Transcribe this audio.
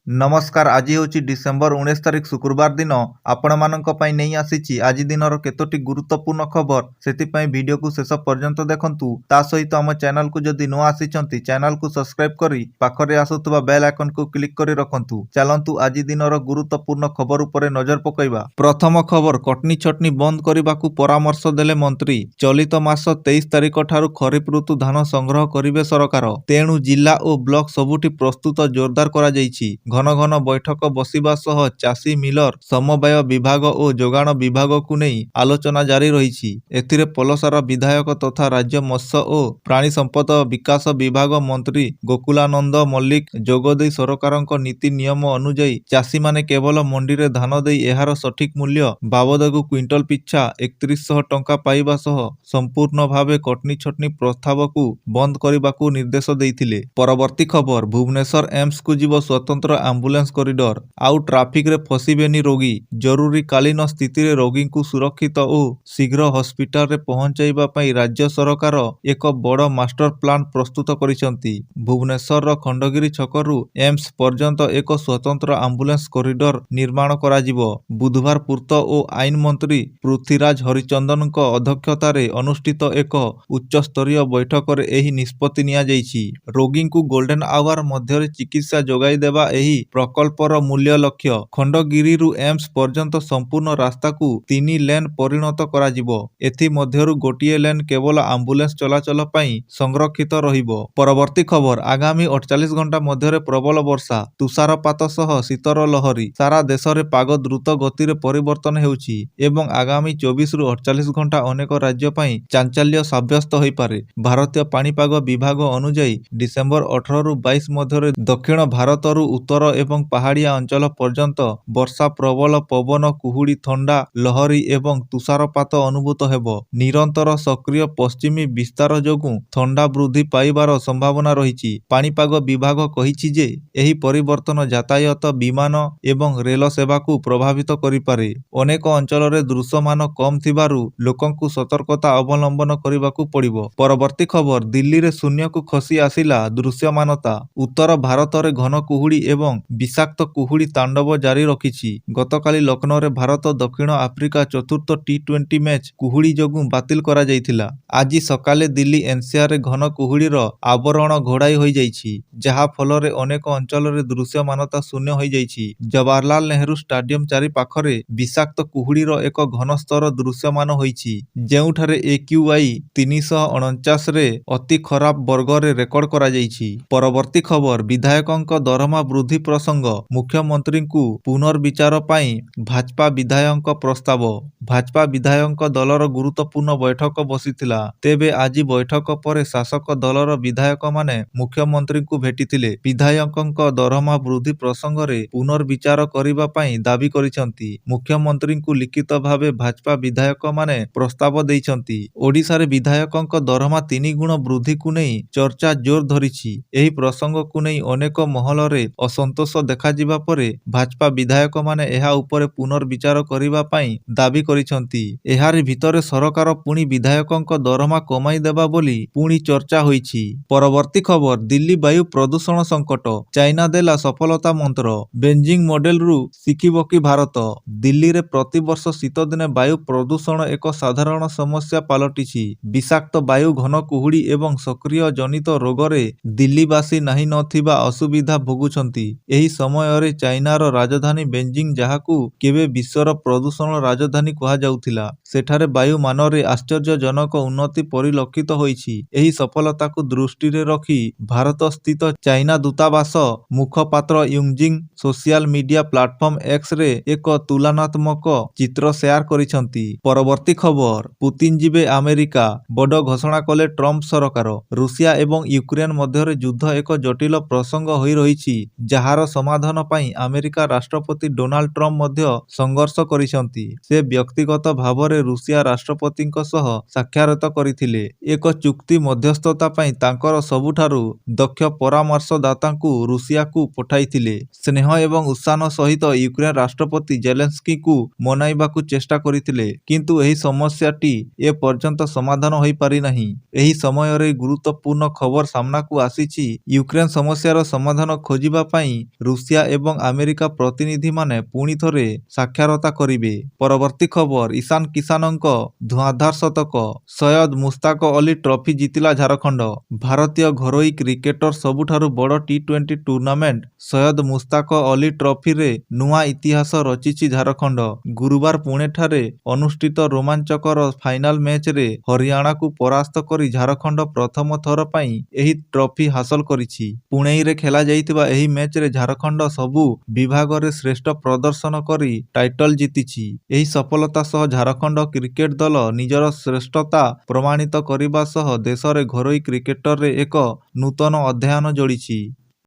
ନମସ୍କାର। ଆଜି ହେଉଛି ଡିସେମ୍ବର 19 ତାରିଖ ଶୁକ୍ରବାର ଦିନ। ଆପଣମାନଙ୍କ ପାଇଁ ନେଇ ଆସିଛି ଆଜି ଦିନର କେତୋଟି ଗୁରୁତ୍ୱପୂର୍ଣ୍ଣ ଖବର। ସେଥିପାଇଁ ଭିଡ଼ିଓକୁ ଶେଷ ପର୍ଯ୍ୟନ୍ତ ଦେଖନ୍ତୁ। ତା ସହିତ ଆମ ଚ୍ୟାନେଲକୁ ଯଦି ନୂଆ ଆସିଛନ୍ତି ଚ୍ୟାନେଲକୁ ସବସ୍କ୍ରାଇବ କରି ପାଖରେ ଆସୁଥିବା ବେଲ୍ ଆଇକନକୁ କ୍ଲିକ୍ କରି ରଖନ୍ତୁ। ଚାଲନ୍ତୁ ଆଜି ଦିନର ଗୁରୁତ୍ୱପୂର୍ଣ୍ଣ ଖବର ଉପରେ ନଜର ପକାଇବା। ପ୍ରଥମ ଖବର, କଟନୀ ଛଟନୀ ବନ୍ଦ କରିବାକୁ ପରାମର୍ଶ ଦେଲେ ମନ୍ତ୍ରୀ। ଚଳିତ ମାସ 23 ତାରିଖ ଠାରୁ ଖରିଫ ଋତୁ ଧାନ ସଂଗ୍ରହ କରିବେ ସରକାର। ତେଣୁ ଜିଲ୍ଲା ଓ ବ୍ଲକ ସବୁଠି ପ୍ରସ୍ତୁତ ଜୋରଦାର କରାଯାଇଛି। ଘନ ଘନ ବୈଠକ ବସିବା ସହ ଚାଷୀ, ମିଲର, ସମବାୟ ବିଭାଗ ଓ ଯୋଗାଣ ବିଭାଗକୁ ନେଇ ଆଲୋଚନା ଜାରି ରହିଛି। ଏଥିରେ ପଲସାର ବିଧାୟକ ତଥା ରାଜ୍ୟ ମତ୍ସ୍ୟ ଓ ପ୍ରାଣୀ ସମ୍ପଦ ବିକାଶ ବିଭାଗ ମନ୍ତ୍ରୀ ଗୋକୁଲାନନ୍ଦ ମଲ୍ଲିକ ଯୋଗଦେଇ ସରକାରଙ୍କ ନୀତି ନିୟମ ଅନୁଯାୟୀ ଚାଷୀମାନେ କେବଳ ମଣ୍ଡିରେ ଧାନ ଦେଇ ଏହାର ସଠିକ ମୂଲ୍ୟ ବାବଦକୁ କ୍ୱିଣ୍ଟାଲ ପିଛା 3100 ଟଙ୍କା ପାଇବା ସହ ସମ୍ପୂର୍ଣ୍ଣ ଭାବେ କଟନୀ ଛଟନୀ ପ୍ରସ୍ତାବକୁ ବନ୍ଦ କରିବାକୁ ନିର୍ଦ୍ଦେଶ ଦେଇଥିଲେ। ପରବର୍ତ୍ତୀ ଖବର, ଭୁବନେଶ୍ୱର ଏମ୍ସକୁ ଯିବ ସ୍ୱତନ୍ତ୍ର ଆମ୍ବୁଲାନ୍ସ କରିଡର। ଆଉ ଟ୍ରାଫିକରେ ଫସିବେନି ରୋଗୀ। ଜରୁରୀକାଳୀନ ସ୍ଥିତିରେ ରୋଗୀଙ୍କୁ ସୁରକ୍ଷିତ ଓ ଶୀଘ୍ର ହସ୍ପିଟାଲରେ ପହଞ୍ଚାଇବା ପାଇଁ ରାଜ୍ୟ ସରକାର ଏକ ବଡ଼ ମାଷ୍ଟର ପ୍ଲାନ ପ୍ରସ୍ତୁତ କରିଛନ୍ତି। ଭୁବନେଶ୍ୱରର ଖଣ୍ଡଗିରି ଛକରୁ ଏମ୍ସ ପର୍ଯ୍ୟନ୍ତ ଏକ ସ୍ୱତନ୍ତ୍ର ଆମ୍ବୁଲାନ୍ସ କରିଡର ନିର୍ମାଣ କରାଯିବ। ବୁଧବାର ପୂର୍ତ୍ତ ଓ ଆଇନ ମନ୍ତ୍ରୀ ପୃଥ୍ୱୀରାଜ ହରିଚନ୍ଦନଙ୍କ ଅଧ୍ୟକ୍ଷତାରେ ଅନୁଷ୍ଠିତ ଏକ ଉଚ୍ଚସ୍ତରୀୟ ବୈଠକରେ ଏହି ନିଷ୍ପତ୍ତି ନିଆଯାଇଛି। ରୋଗୀଙ୍କୁ ଗୋଲ୍ଡେନ ଆୱାର ମଧ୍ୟରେ ଚିକିତ୍ସା ଯୋଗାଇ ଦେବା ଏହି ପ୍ରକଳ୍ପର ମୂଲ୍ୟ ଲକ୍ଷ୍ୟ। ଖଣ୍ଡଗିରିରୁ ଏମ୍ସ ପର୍ଯ୍ୟନ୍ତ ସମ୍ପୂର୍ଣ୍ଣ ରାସ୍ତାକୁ 3 ଲେନ୍ ପରିଣତ କରାଯିବ। ଏଥିମଧ୍ୟରୁ ଗୋଟିଏ ଲେନ୍ କେବଳ ଆମ୍ବୁଲାନ୍ସ ଚଳାଚଳ ପାଇଁ ସଂରକ୍ଷିତ ରହିବ। ପରବର୍ତ୍ତୀ ଖବର, ଆଗାମୀ 48 ଘଣ୍ଟା ମଧ୍ୟରେ ପ୍ରବଳ ବର୍ଷା, ତୁଷାରପାତ ସହ ଶୀତର ଲହରୀ। ସାରା ଦେଶରେ ପାଗ ଦ୍ରୁତ ଗତିରେ ପରିବର୍ତ୍ତନ ହେଉଛି ଏବଂ ଆଗାମୀ 24ରୁ 48 ଘଣ୍ଟା ଅନେକ ରାଜ୍ୟ ପାଇଁ ଚାଞ୍ଚଲ୍ୟ ସାବ୍ୟସ୍ତ ହୋଇପାରେ। ଭାରତୀୟ ପାଣିପାଗ ବିଭାଗ ଅନୁଯାୟୀ ଡିସେମ୍ବର 18ରୁ 22 ମଧ୍ୟରେ ଦକ୍ଷିଣ ଭାରତରୁ ଉତ୍ତର ଏବଂ ପାହାଡ଼ିଆ ଅଞ୍ଚଳ ପର୍ଯ୍ୟନ୍ତ ବର୍ଷା, ପ୍ରବଳ ପବନ, କୁହୁଡ଼ି, ଥଣ୍ଡା ଲହରୀ ଏବଂ ତୁଷାରପାତ ଅନୁଭୂତ ହେବ। ନିରନ୍ତର ସକ୍ରିୟ ପଶ୍ଚିମୀ ବିସ୍ତାର ଯୋଗୁଁ ଥଣ୍ଡା ବୃଦ୍ଧି ପାଇବାର ସମ୍ଭାବନା ରହିଛି। ପାଣିପାଗ ବିଭାଗ କହିଛି ଯେ ଏହି ପରିବର୍ତ୍ତନ ଯାତାୟାତ, ବିମାନ ଏବଂ ରେଳ ସେବାକୁ ପ୍ରଭାବିତ କରିପାରେ। ଅନେକ ଅଞ୍ଚଳରେ ଦୃଶ୍ୟମାନ କମ୍ ଥିବାରୁ ଲୋକଙ୍କୁ ସତର୍କତା ଅବଲମ୍ବନ କରିବାକୁ ପଡ଼ିବ। ପରବର୍ତ୍ତୀ ଖବର, ଦିଲ୍ଲୀରେ ଶୂନ୍ୟକୁ ଖସି ଆସିଲା ଦୃଶ୍ୟମାନତା। ଉତ୍ତର ଭାରତରେ ଘନ କୁହୁଡ଼ି ଏବଂ ବିଷାକ୍ତ କୁହୁଡ଼ି ତାଣ୍ଡବ ଜାରି ରଖିଛି। ଗତକାଲି ଲକ୍ଷ୍ନୌରେ ଭାରତ ଦକ୍ଷିଣ ଆଫ୍ରିକା ଚତୁର୍ଥ ଟି-20 ମ୍ୟାଚ୍ କୁହୁଡ଼ି ଯୋଗୁଁ ବାତିଲ କରାଯାଇଥିଲା। ଆଜି ସକାଳେ ଦିଲ୍ଲୀ ଏନ୍ସିଆରରେ ଘନ କୁହୁଡ଼ିର ଆବରଣ ଘୋଡ଼ାଇ ହୋଇଯାଇଛି, ଯାହା ଫଳରେ ଅନେକ ଅଞ୍ଚଳରେ ଦୃଶ୍ୟମାନତା ଶୂନ୍ୟ ହୋଇଯାଇଛି। ଜବାହରଲାଲ ନେହେରୁ ଷ୍ଟାଡିୟମ ଚାରିପାଖରେ ବିଷାକ୍ତ କୁହୁଡ଼ିର ଏକ ଘନ ସ୍ତର ଦୃଶ୍ୟମାନ ହୋଇଛି, ଯେଉଁଠାରେ AQI 349ରେ ଅତି ଖରାପ ବର୍ଗରେ ରେକର୍ଡ କରାଯାଇଛି। ପରବର୍ତ୍ତୀ ଖବର, ବିଧାୟକଙ୍କ ଦରମା ବୃଦ୍ଧି ପ୍ରସଙ୍ଗ। ମୁଖ୍ୟମନ୍ତ୍ରୀଙ୍କୁ ପୁନର୍ବିଚାର ପାଇଁ ଭାଜପା ବିଧାୟକଙ୍କ ପ୍ରସ୍ତାବ। ଭାଜପା ବିଧାୟକ ଦଳର ଗୁରୁତ୍ୱପୂର୍ଣ୍ଣ ବୈଠକ ବସିଥିଲା। ତେବେ ଆଜି ବୈଠକ ପରେ ଶାସକ ଦଳର ବିଧାୟକମାନେ ମୁଖ୍ୟମନ୍ତ୍ରୀଙ୍କୁ ଭେଟିଥିଲେ। ବିଧାୟକଙ୍କ ଦରମା ବୃଦ୍ଧି ପ୍ରସଙ୍ଗରେ ପୁନର୍ବିଚାର କରିବା ପାଇଁ ଦାବି କରିଛନ୍ତି। ମୁଖ୍ୟମନ୍ତ୍ରୀଙ୍କୁ ଲିଖିତ ଭାବେ ଭାଜପା ବିଧାୟକମାନେ ପ୍ରସ୍ତାବ ଦେଇଛନ୍ତି। ଓଡ଼ିଶାରେ ବିଧାୟକଙ୍କ ଦରମା 3 ଗୁଣ ବୃଦ୍ଧିକୁ ନେଇ ଚର୍ଚ୍ଚା ଜୋର ଧରିଛି। ଏହି ପ୍ରସଙ୍ଗକୁ ନେଇ ଅନେକ ମହଲରେ ଅସନ୍ତୋଷ ଦେଖାଯିବା ପରେ ଭାଜପା ବିଧାୟକମାନେ ଏହା ଉପରେ ପୁନର୍ବିଚାର କରିବା ପାଇଁ ଦାବି କରିଛନ୍ତି। ଏହାରି ଭିତରେ ସରକାର ପୁଣି ବିଧାୟକଙ୍କ ଦରମା କମାଇ ଦେବା ବୋଲି ପୁଣି ଚର୍ଚ୍ଚା ହୋଇଛି। ପରବର୍ତ୍ତୀ ଖବର, ଦିଲ୍ଲୀ ବାୟୁ ପ୍ରଦୂଷଣ ସଙ୍କଟ, ଚାଇନା ଦେଲା ସଫଳତା ମନ୍ତ୍ର। ବେଜିଂ ମଡେଲରୁ ଶିଖିବ କି ଭାରତ? ଦିଲ୍ଲୀରେ ପ୍ରତିବର୍ଷ ଶୀତଦିନେ ବାୟୁ ପ୍ରଦୂଷଣ ଏକ ସାଧାରଣ ସମସ୍ୟା ପାଲଟିଛି। ବିଷାକ୍ତ ବାୟୁ, ଘନ କୁହୁଡ଼ି ଏବଂ ସକ୍ରିୟ ଜନିତ ରୋଗରେ ଦିଲ୍ଲୀବାସୀ ନାହିଁ ନଥିବା ଅସୁବିଧା ଭୋଗୁଛନ୍ତି। ଏହି ସମୟରେ ଚାଇନାର ରାଜଧାନୀ ବେଜିଂ, ଯାହାକୁ କେବେ ବିଶ୍ୱର ପ୍ରଦୂଷଣ ରାଜଧାନୀ କୁହାଯାଉଥିଲା, ସେଠାରେ ବାୟୁମାନରେ ଆଶ୍ଚର୍ଯ୍ୟଜନକ ଉନ୍ନତି ପରିଲକ୍ଷିତ ହୋଇଛି। ଏହି ସଫଳତାକୁ ଦୃଷ୍ଟିରେ ରଖି ଭାରତସ୍ଥିତ ଚାଇନା ଦୂତାବାସ ମୁଖପାତ୍ର ୟୁଜିଂ ସୋସିଆଲ ମିଡିଆ ପ୍ଲାଟଫର୍ମ ଏକ୍ସରେ ଏକ ତୁଳନାତ୍ମକ ଚିତ୍ର ସେୟାର କରିଛନ୍ତି। ପରବର୍ତ୍ତୀ ଖବର, ପୁତିନ ଯିବେ ଆମେରିକା, ବଡ଼ ଘୋଷଣା କଲେ ଟ୍ରମ୍ପ ସରକାର। ରୁଷିଆ ଏବଂ ୟୁକ୍ରେନ ମଧ୍ୟରେ ଯୁଦ୍ଧ ଏକ ଜଟିଳ ପ୍ରସଙ୍ଗ ହୋଇ ରହିଛି, ଯାହାର ସମାଧାନ ପାଇଁ ଆମେରିକା ରାଷ୍ଟ୍ରପତି ଡୋନାଲ୍ଡ ଟ୍ରମ୍ପ ମଧ୍ୟ ସଂଘର୍ଷ କରିଛନ୍ତି। ସେ ବ୍ୟକ୍ତିଗତ ଭାବରେ ରୁଷିଆ ରାଷ୍ଟ୍ରପତିଙ୍କ ସହ ସାକ୍ଷାତ କରିଥିଲେ। ଏକ ଚୁକ୍ତି ମଧ୍ୟସ୍ଥତା ପାଇଁ ତାଙ୍କର ସବୁଠାରୁ ଦକ୍ଷ ପରାମର୍ଶଦାତାଙ୍କୁ ରୁଷିଆକୁ ପଠାଇଥିଲେ। ସ୍ନେହ ଏବଂ ଉତ୍ସାହ ସହିତ ୟୁକ୍ରେନ ରାଷ୍ଟ୍ରପତି ଜେଲେନ୍ସ୍କିଙ୍କୁ ମନାଇବାକୁ ଚେଷ୍ଟା କରିଥିଲେ, କିନ୍ତୁ ଏହି ସମସ୍ୟାଟି ଏ ପର୍ଯ୍ୟନ୍ତ ସମାଧାନ ହୋଇପାରିନାହିଁ। ଏହି ସମୟରେ ଗୁରୁତ୍ୱପୂର୍ଣ୍ଣ ଖବର ସାମ୍ନାକୁ ଆସିଛି। ୟୁକ୍ରେନ ସମସ୍ୟାର ସମାଧାନ ଖୋଜିବା ପାଇଁ ରୁଷିଆ ଏବଂ ଆମେରିକା ପ୍ରତିନିଧିମାନେ ପୁଣି ଥରେ ସାକ୍ଷରତା କରିବେ। ପରବର୍ତ୍ତୀ ଖବର ଇଶାନ କିଷାନଙ୍କ ଧୂଆଁଧାର ଶତକ, ସୈୟଦ ମୁସ୍ତାକ ଅଲି ଟ୍ରଫି ଜିତିଲା ଝାରଖଣ୍ଡ। ଭାରତୀୟ ଘରୋଇ କ୍ରିକେଟର ସବୁଠାରୁ ବଡ଼ ଟି-20 ଟୁର୍ଣ୍ଣାମେଣ୍ଟ ସୈୟଦ ମୁସ୍ତାକ ଅଲି ଟ୍ରଫିରେ ନୂଆ ଇତିହାସ ରଚିଛି ଝାରଖଣ୍ଡ। ଗୁରୁବାର ପୁଣେଠାରେ ଅନୁଷ୍ଠିତ ରୋମାଞ୍ଚକର ଫାଇନାଲ ମ୍ୟାଚରେ ହରିୟାଣାକୁ ପରାସ୍ତ କରି ଝାରଖଣ୍ଡ ପ୍ରଥମ ଥର ପାଇଁ ଏହି ଟ୍ରଫି ହାସଲ କରିଛି। ପୁଣେଇରେ ଖେଳାଯାଇଥିବା ଏହି ମ୍ୟାଚରେ ଝାରଖଣ୍ଡ ସବୁ ବିଭାଗରେ ଶ୍ରେଷ୍ଠ ପ୍ରଦର୍ଶନ କରି ଟାଇଟଲ ଜିତିଛି। ଏହି ସଫଳତା ସହ ଝାରଖଣ୍ଡ କ୍ରିକେଟ ଦଳ ନିଜର ଶ୍ରେଷ୍ଠତା ପ୍ରମାଣିତ କରିବା ସହ ଦେଶରେ ଘରୋଇ କ୍ରିକେଟରେ ଏକ ନୂତନ ଅଧ୍ୟାୟ ଯୋଡ଼ିଛି।